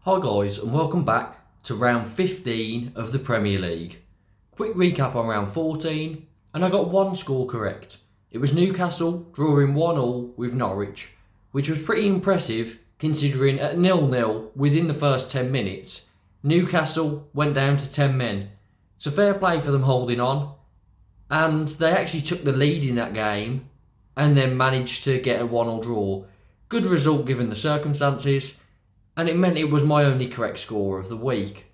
Hi guys, and welcome back to round 15 of the Premier League. Quick recap on round 14, and I got one score correct. It was Newcastle drawing 1-1 with Norwich, which was pretty impressive considering at 0-0 within the first 10 minutes, Newcastle went down to 10 men. So fair play for them holding on, and they actually took the lead in that game and then managed to get a 1-1 draw. Good result given the circumstances, and it meant it was my only correct score of the week.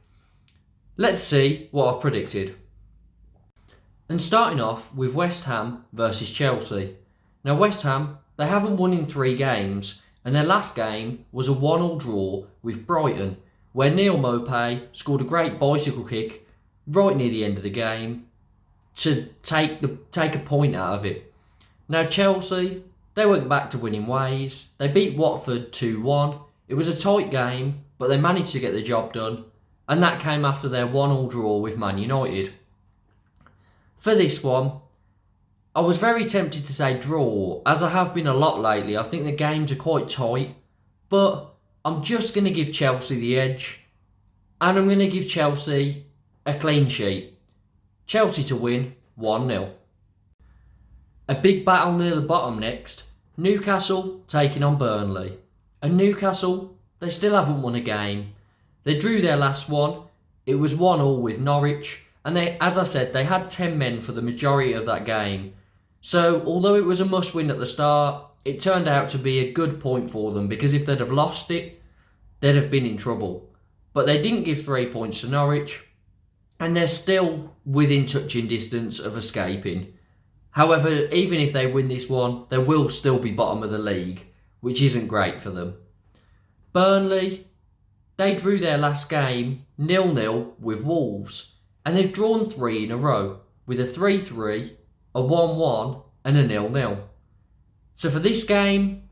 Let's see what I've predicted. And starting off with West Ham versus Chelsea. Now West Ham, they haven't won in 3 games, and their last game was a 1-1 draw with Brighton, where Neil Maupay scored a great bicycle kick right near the end of the game to take a point out of it. Now Chelsea, they went back to winning ways. They beat Watford 2-1. It was a tight game, but they managed to get the job done, and that came after their 1-1 draw with Man United. For this one, I was very tempted to say draw, as I have been a lot lately. I think the games are quite tight, but I'm just going to give Chelsea the edge, and I'm going to give Chelsea a clean sheet. Chelsea to win 1-0. A big battle near the bottom next. Newcastle taking on Burnley. And Newcastle, they still haven't won a game. They drew their last one. It was 1-1 with Norwich. And they, as I said, they had 10 men for the majority of that game. So, although it was a must-win at the start, it turned out to be a good point for them, because if they'd have lost it, they'd have been in trouble. But they didn't give 3 points to Norwich, and they're still within touching distance of escaping. However, even if they win this one, they will still be bottom of the league, which isn't great for them. Burnley, they drew their last game 0-0 with Wolves, and they've drawn 3 in a row, with a 3-3, a 1-1 and a 0-0. So for this game,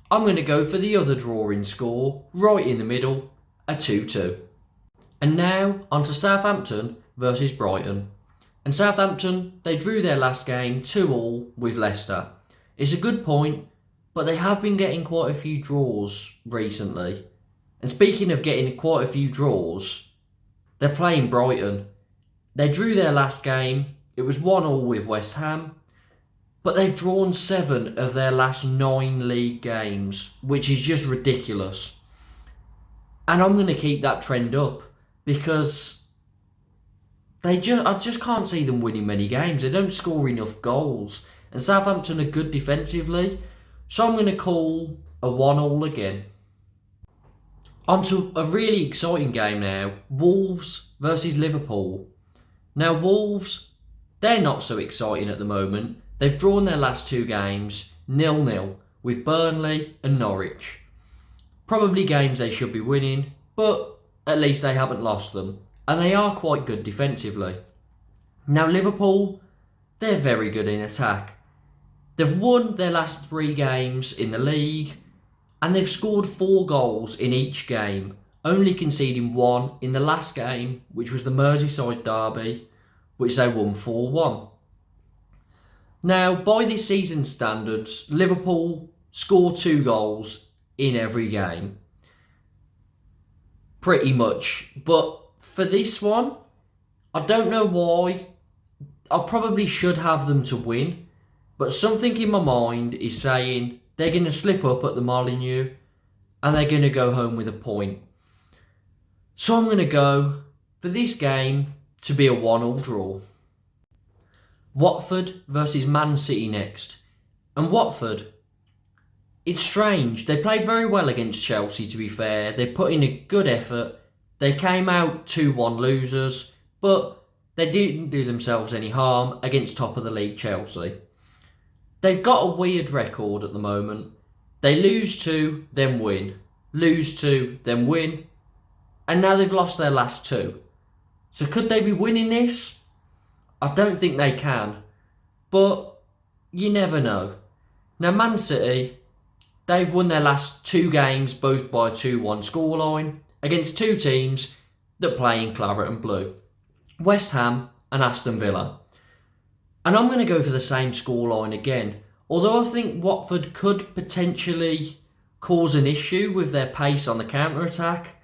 I'm going to go for the other drawing score, right in the middle, a 2-2. And now on to Southampton versus Brighton. And Southampton, they drew their last game 2-2 with Leicester. It's a good point, but they have been getting quite a few draws recently. And speaking of getting quite a few draws, they're playing Brighton. They drew their last game. It was 1-1 with West Ham. But they've drawn 7 of their last 9 league games, which is just ridiculous. And I'm going to keep that trend up, because I just can't see them winning many games. They don't score enough goals. And Southampton are good defensively. So I'm going to call a 1-1 again. On to a really exciting game now. Wolves versus Liverpool. Now Wolves, they're not so exciting at the moment. They've drawn their last 2 games 0-0 with Burnley and Norwich. Probably games they should be winning, but at least they haven't lost them. And they are quite good defensively. Now Liverpool, they're very good in attack. They've won their last 3 games in the league, and they've scored 4 goals in each game, only conceding 1 in the last game, which was the Merseyside derby, which they won 4-1. Now, by this season's standards, Liverpool score 2 goals in every game. Pretty much. But for this one, I don't know why. I probably should have them to win. But something in my mind is saying they're going to slip up at the Molineux and they're going to go home with a point. So I'm going to go for this game to be a 1-1 draw. Watford versus Man City next. And Watford, it's strange. They played very well against Chelsea, to be fair. They put in a good effort. They came out 2-1 losers, but they didn't do themselves any harm against top of the league Chelsea. They've got a weird record at the moment. They lose 2, then win. Lose 2, then win. And now they've lost their last 2. So could they be winning this? I don't think they can. But you never know. Now Man City, they've won their last 2 games both by a 2-1 scoreline against 2 teams that play in claret and blue. West Ham and Aston Villa. And I'm going to go for the same scoreline again. Although I think Watford could potentially cause an issue with their pace on the counter-attack,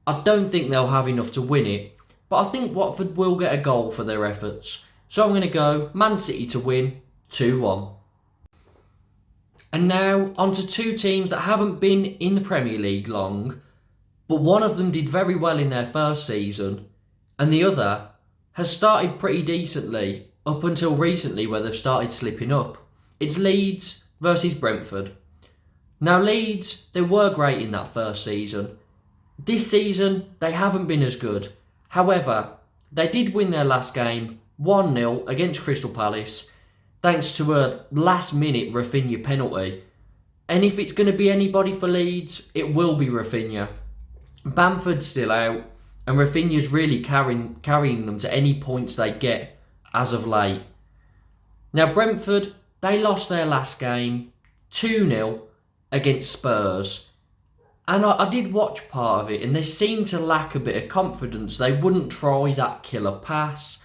I don't think they'll have enough to win it, but I think Watford will get a goal for their efforts. So I'm going to go Man City to win 2-1. And now on to two teams that haven't been in the Premier League long, but one of them did very well in their first season, and the other has started pretty decently up until recently where they've started slipping up. It's Leeds versus Brentford. Now Leeds, they were great in that first season. This season, they haven't been as good. However, they did win their last game 1-0 against Crystal Palace, thanks to a last-minute Rafinha penalty. And if it's going to be anybody for Leeds, it will be Rafinha. Bamford's still out, and Rafinha's really carrying them to any points they get as of late. Now Brentford, they lost their last game 2-0 against Spurs. And I did watch part of it, and they seemed to lack a bit of confidence. They wouldn't try that killer pass.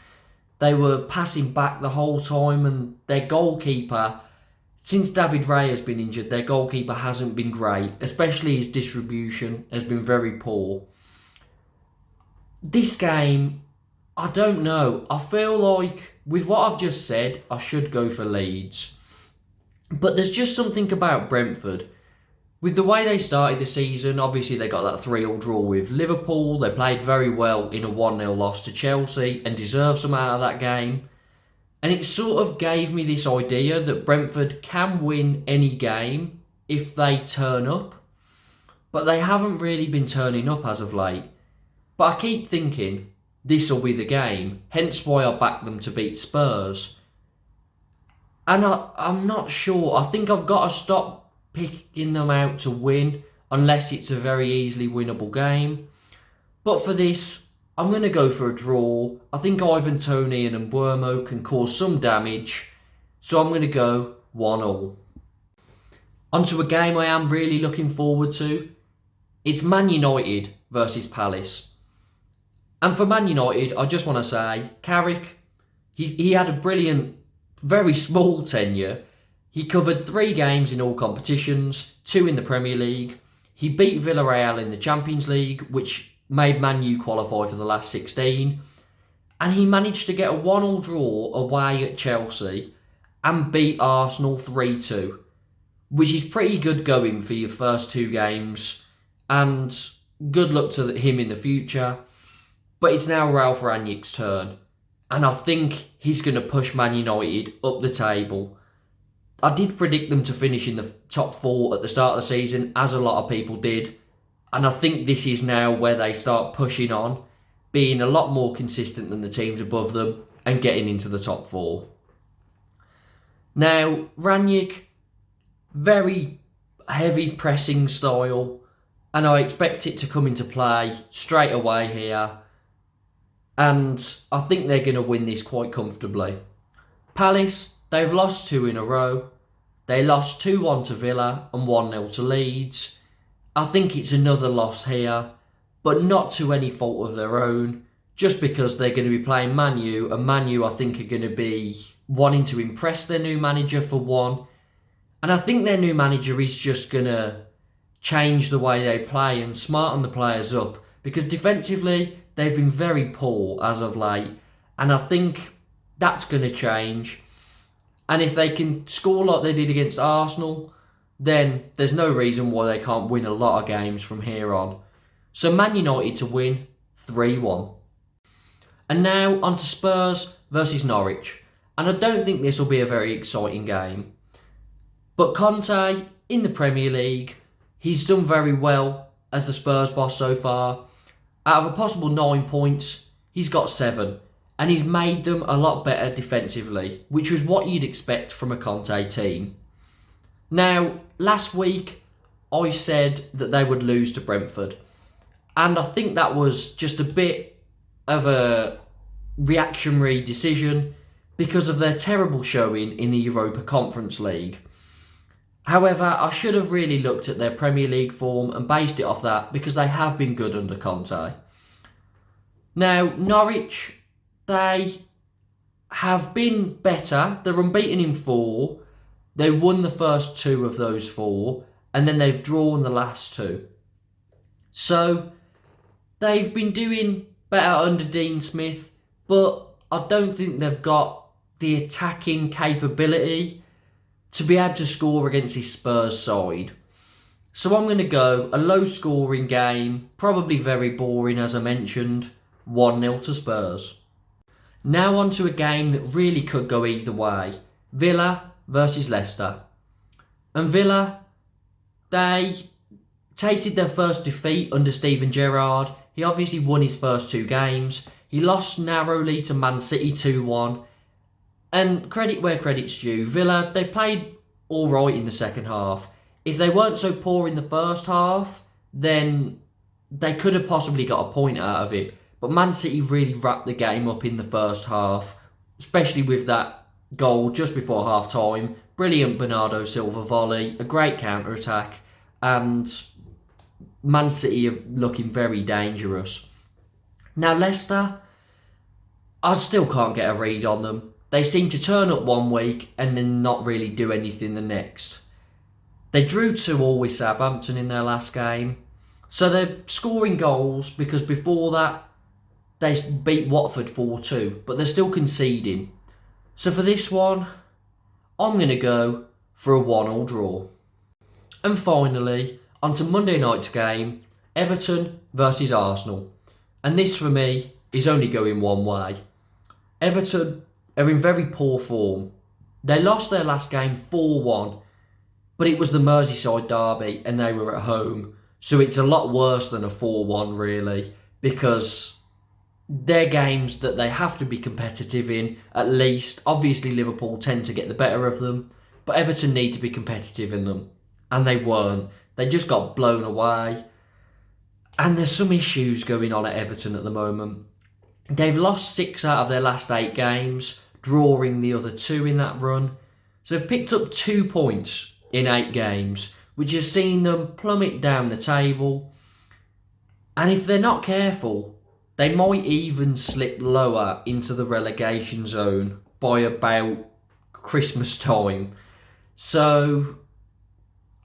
They were passing back the whole time, and their goalkeeper, since David Raya has been injured, their goalkeeper hasn't been great, especially his distribution has been very poor. This game, I don't know. I feel like, with what I've just said, I should go for Leeds. But there's just something about Brentford. With the way they started the season, obviously they got that 3-3 draw with Liverpool. They played very well in a 1-0 loss to Chelsea and deserved some out of that game. And it sort of gave me this idea that Brentford can win any game if they turn up. But they haven't really been turning up as of late. But I keep thinking this will be the game, hence why I backed them to beat Spurs. And I'm not sure. I think I've got to stop picking them out to win unless it's a very easily winnable game. But for this, I'm going to go for a draw. I think Ivan Toney and Mbeumo can cause some damage, so I'm going to go 1-1. Onto a game I am really looking forward to. It's Man United versus Palace. And for Man United, I just want to say, Carrick, he had a brilliant, very small tenure. He covered 3 games in all competitions, 2 in the Premier League. He beat Villarreal in the Champions League, which made Man U qualify for the last 16. And he managed to get a 1-1 draw away at Chelsea and beat Arsenal 3-2, which is pretty good going for your first 2 games. And good luck to him in the future. But it's now Ralph Rangnick's turn. And I think he's going to push Man United up the table. I did predict them to finish in the top 4 at the start of the season, as a lot of people did. And I think this is now where they start pushing on, being a lot more consistent than the teams above them and getting into the top 4. Now, Rangnick, very heavy pressing style, and I expect it to come into play straight away here. And I think they're going to win this quite comfortably. Palace, they've lost 2 in a row. They lost 2-1 to Villa and 1-0 to Leeds. I think it's another loss here, but not to any fault of their own, just because they're going to be playing Man U, and Man U I think are going to be wanting to impress their new manager for one. And I think their new manager is just going to change the way they play and smarten the players up, because defensively they've been very poor as of late, and I think that's going to change. And if they can score like they did against Arsenal, then there's no reason why they can't win a lot of games from here on. So Man United to win 3-1. And now on to Spurs versus Norwich. And I don't think this will be a very exciting game. But Conte, in the Premier League, he's done very well as the Spurs boss so far. Out of a possible 9 points, he's got 7. And he's made them a lot better defensively, which was what you'd expect from a Conte team. Now, last week, I said that they would lose to Brentford. And I think that was just a bit of a reactionary decision because of their terrible showing in the Europa Conference League. However, I should have really looked at their Premier League form and based it off that, because they have been good under Conte. Now, Norwich, they have been better. They're unbeaten in 4. They won the first 2 of those 4, and then they've drawn the last 2. So, They've been doing better under Dean Smith, but I don't think they've got the attacking capability to be able to score against his Spurs side. So I'm going to go a low scoring game, probably very boring as I mentioned, 1-0 to Spurs. Now on to a game that really could go either way. Villa versus Leicester. And Villa, they tasted their first defeat under Steven Gerrard. He obviously won his first 2 games. He lost narrowly to Man City 2-1. And credit where credit's due. Villa, they played alright in the second half. If they weren't so poor in the first half, then they could have possibly got a point out of it. But Man City really wrapped the game up in the first half, especially with that goal just before half-time. Brilliant Bernardo Silva volley, a great counter-attack, and Man City are looking very dangerous. Now Leicester, I still can't get a read on them. They seem to turn up one week and then not really do anything the next. They drew 2-2 with Southampton in their last game. So they're scoring goals because before that they beat Watford 4-2, but they're still conceding. So for this one, I'm going to go for a 1-1 draw. And finally, on to Monday night's game, Everton versus Arsenal. And this for me is only going one way. Everton are in very poor form. They lost their last game 4-1, but it was the Merseyside derby and they were at home. So it's a lot worse than a 4-1 really, because they're games that they have to be competitive in, at least. Obviously Liverpool tend to get the better of them, but Everton need to be competitive in them. And they weren't. They just got blown away. And there's some issues going on at Everton at the moment. They've lost 6 out of their last 8 games, drawing the other 2 in that run. So they've picked up 2 points in 8 games, which has seen them plummet down the table. And if they're not careful, they might even slip lower into the relegation zone by about Christmas time. So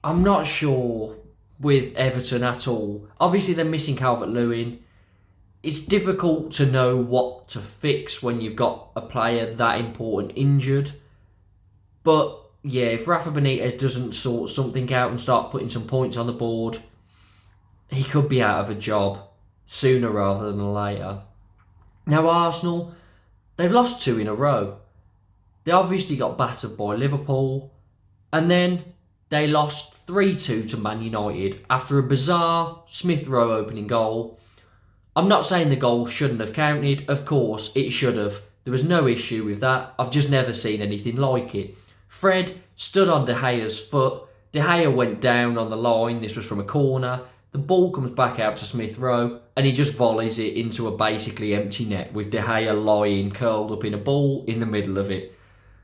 I'm not sure with Everton at all. Obviously they're missing Calvert-Lewin. It's difficult to know what to fix when you've got a player that important injured. But yeah, if Rafa Benitez doesn't sort something out and start putting some points on the board, he could be out of a job sooner rather than later. Now Arsenal, they've lost 2 in a row. They obviously got battered by Liverpool, and then they lost 3-2 to Man United after a bizarre Smith Rowe opening goal. I'm not saying the goal shouldn't have counted. Of course, it should have. There was no issue with that. I've just never seen anything like it. Fred stood on De Gea's foot. De Gea went down on the line. This was from a corner. The ball comes back out to Smith Rowe and he just volleys it into a basically empty net with De Gea lying curled up in a ball in the middle of it.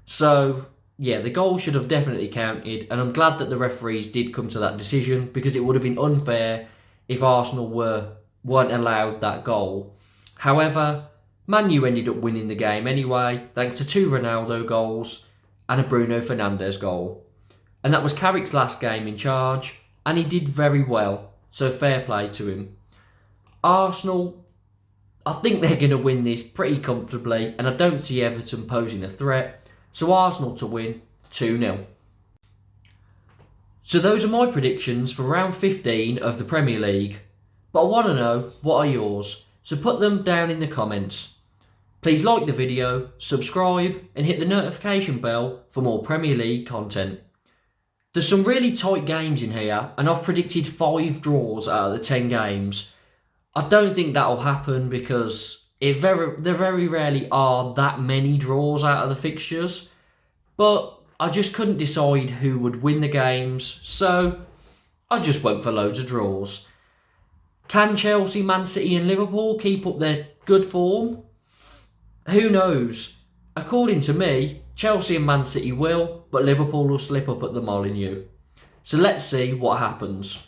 So yeah, the goal should have definitely counted, and I'm glad that the referees did come to that decision, because it would have been unfair if Arsenal weren't allowed that goal. However, Man U ended up winning the game anyway, thanks to 2 Ronaldo goals and a Bruno Fernandes goal. And that was Carrick's last game in charge, and he did very well, so fair play to him. Arsenal, I think they're going to win this pretty comfortably, and I don't see Everton posing a threat. So Arsenal to win 2-0. So those are my predictions for round 15 of the Premier League. But I want to know, what are yours? So put them down in the comments. Please like the video, subscribe and hit the notification bell for more Premier League content. There's some really tight games in here, and I've predicted 5 draws out of the 10 games. I don't think that'll happen because there very rarely are that many draws out of the fixtures, but I just couldn't decide who would win the games, so I just went for loads of draws. Can Chelsea, Man City and Liverpool keep up their good form? Who knows? According to me, Chelsea and Man City will, but Liverpool will slip up at the Molineux. So let's see what happens.